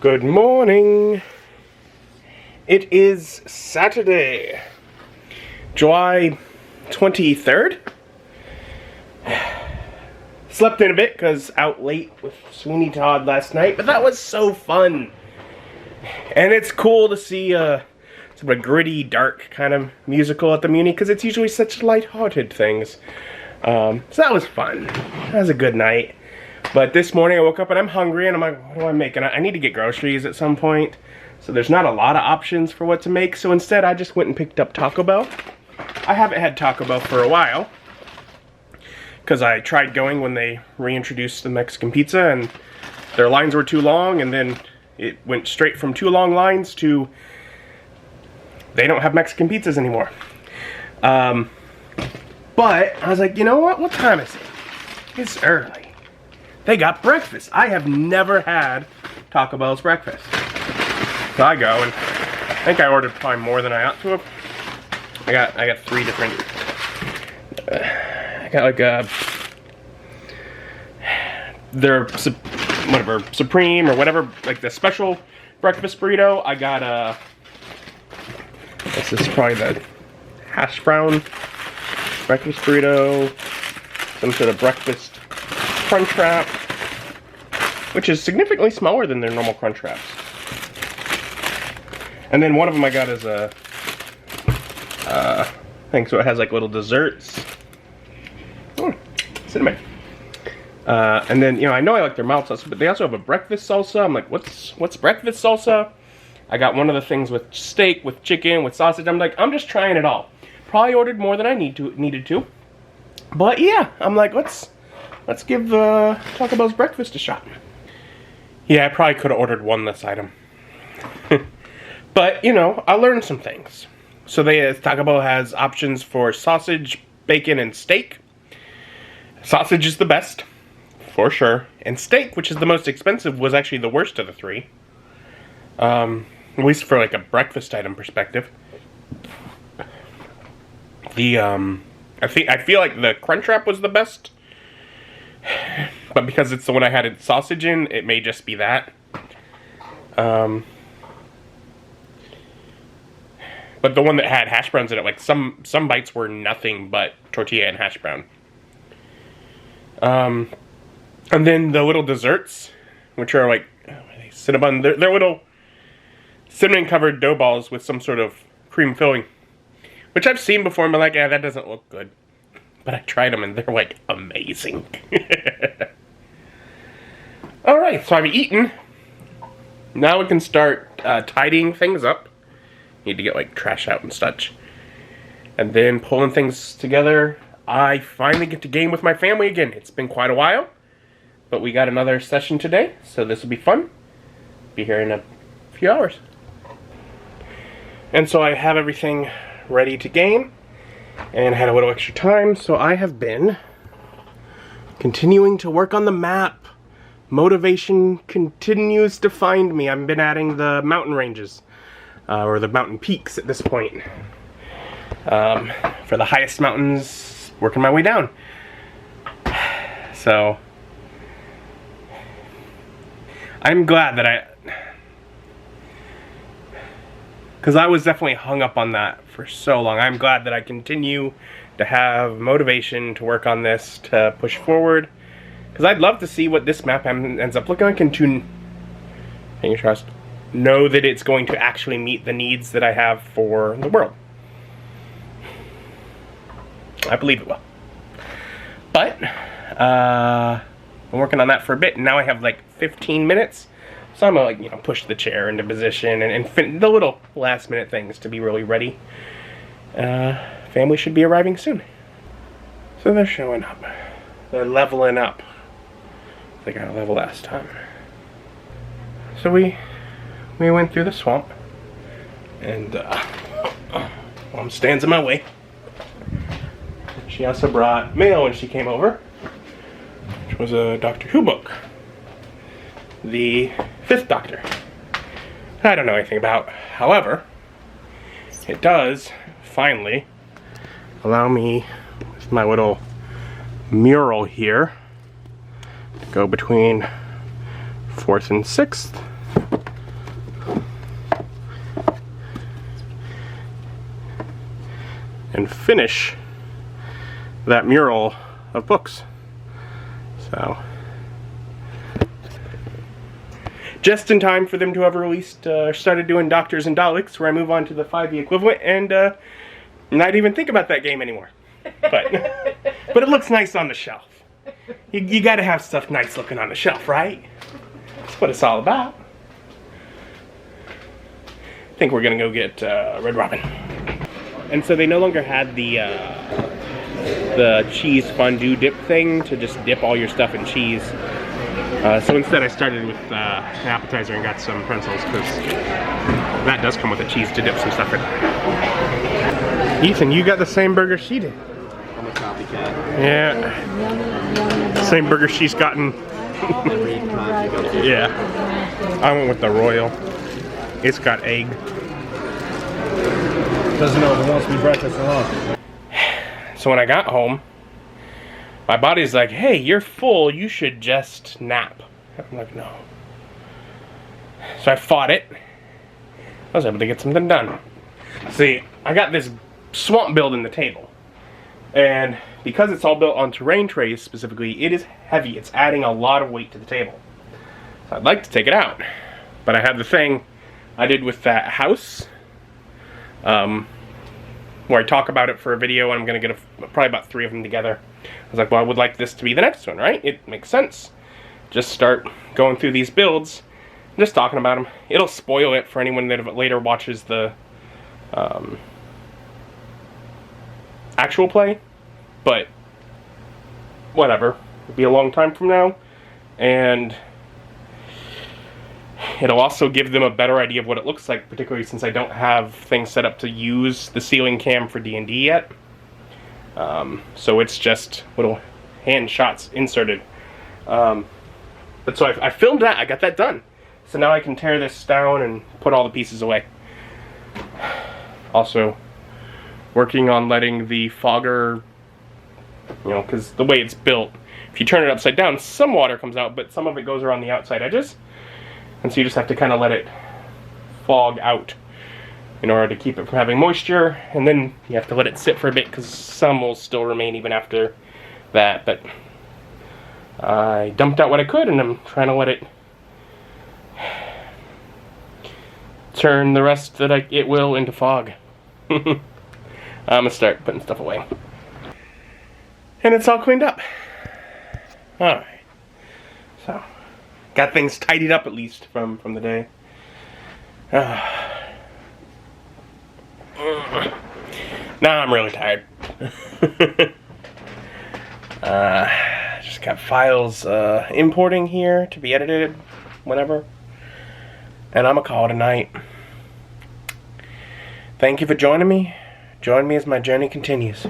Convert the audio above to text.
Good morning. It is Saturday, July 23rd. Slept in a bit because out late with Sweeney Todd last night, but that was so fun. And it's cool to see sort of a gritty, dark kind of musical at the Muni because it's usually such light-hearted things. So that was fun. That was a good night. But this morning I woke up and I'm hungry and I'm like, what do I make? And I need to get groceries at some point. So there's not a lot of options for what to make. So instead I just went and picked up Taco Bell. I haven't had Taco Bell for a while, because I tried going when they reintroduced the Mexican pizza and their lines were too long, and then it went straight from too long lines to they don't have Mexican pizzas anymore. But I was like, you know what time is it? It's early. They got breakfast. I have never had Taco Bell's breakfast. So I go, and I think I ordered probably more than I ought to have. I got three different. I got like their whatever Supreme or whatever, like the special breakfast burrito. I got this is probably the hash brown breakfast burrito, some sort of breakfast crunch wrap, which is significantly smaller than their normal crunch wraps. And then one of them I got is a thing, so it has like little desserts. Cinnamon. And then, you know, I know I like their mild salsa, but they also have a breakfast salsa. I'm like, what's breakfast salsa? I got one of the things with steak, with chicken, with sausage. I'm like, I'm just trying it all. Probably ordered more than I needed to. But yeah, I'm like, let's give Taco Bell's breakfast a shot. Yeah, I probably could have ordered one less item. But, you know, I learned some things. So Taco Bell has options for sausage, bacon, and steak. Sausage is the best, for sure. And steak, which is the most expensive, was actually the worst of the three. At least for like a breakfast item perspective. I feel like the crunch wrap was the best. But because it's the one I had sausage in, it may just be that. But the one that had hash browns in it, like some bites were nothing but tortilla and hash brown. And then the little desserts, which are like cinnamon, they're little cinnamon covered dough balls with some sort of cream filling, which I've seen before and been like, yeah, that doesn't look good. But I tried them and they're like amazing. Alright, so I've eaten. Now we can start tidying things up. Need to get like trash out and such. And then pulling things together. I finally get to game with my family again. It's been quite a while. But we got another session today, so this will be fun. Be here in a few hours. And so I have everything ready to game. And had a little extra time, so I have been continuing to work on the map. Motivation continues to find me. I've been adding the mountain ranges. Or the mountain peaks at this point. For the highest mountains, working my way down. So, I'm glad that because I was definitely hung up on that for so long. I'm glad that I continue to have motivation to work on this, to push forward. Because I'd love to see what this map ends up looking like, and to, fingers crossed, know that it's going to actually meet the needs that I have for the world. I believe it will. But, I'm working on that for a bit, and now I have like 15 minutes. So I'm gonna, like, you know, push the chair into position and the little last minute things to be really ready. Family should be arriving soon. So they're showing up. They're leveling up. They got a level last time. So we went through the swamp, and Mom stands in my way. She also brought mail when she came over, which was a Doctor Who book. The 5th Doctor. I don't know anything about. However, it does finally allow me, with my little mural here, to go between 4th and 6th and finish that mural of books. So, just in time for them to have released, started doing Doctors and Daleks, where I move on to the 5e equivalent, and not even think about that game anymore. But it looks nice on the shelf. You gotta have stuff nice looking on the shelf, right? That's what it's all about. I think we're gonna go get Red Robin. And so they no longer had the cheese fondue dip thing to just dip all your stuff in cheese. So instead I started with an appetizer and got some pretzels, because that does come with a cheese to dip some stuff in. Ethan, you got the same burger she did. I'm a copycat. Yeah. Same burger she's gotten. Yeah. I went with the Royal. It's got egg. Doesn't know if it wants to be breakfast or lunch. So when I got home, my body's like, hey, you're full, you should just nap. I'm like, no. So I fought it. I was able to get something done. See, I got this swamp build in the table. And because it's all built on terrain trays specifically, it is heavy. It's adding a lot of weight to the table. So I'd like to take it out. But I have the thing I did with that house, where I talk about it for a video, and I'm going to get probably about 3 of them together. I was like, well, I would like this to be the next one, right? It makes sense. Just start going through these builds, just talking about them. It'll spoil it for anyone that later watches the actual play, but whatever. It'll be a long time from now, and it'll also give them a better idea of what it looks like, particularly since I don't have things set up to use the ceiling cam for D&D yet. So it's just little hand shots inserted. But so I filmed that, I got that done. So now I can tear this down and put all the pieces away. Also, working on letting the fogger, because the way it's built, if you turn it upside down, some water comes out, but some of it goes around the outside edges. And so you just have to kind of let it fog out in order to keep it from having moisture, and then you have to let it sit for a bit because some will still remain even after that. But I dumped out what I could, and I'm trying to let it turn the rest that it will into fog. I'm gonna start putting stuff away. And it's all cleaned up. Alright. So, got things tidied up at least from the day. Now I'm really tired. Just got files importing here to be edited whenever. And I'm gonna call it a night. Thank you for joining me. Join me as my journey continues.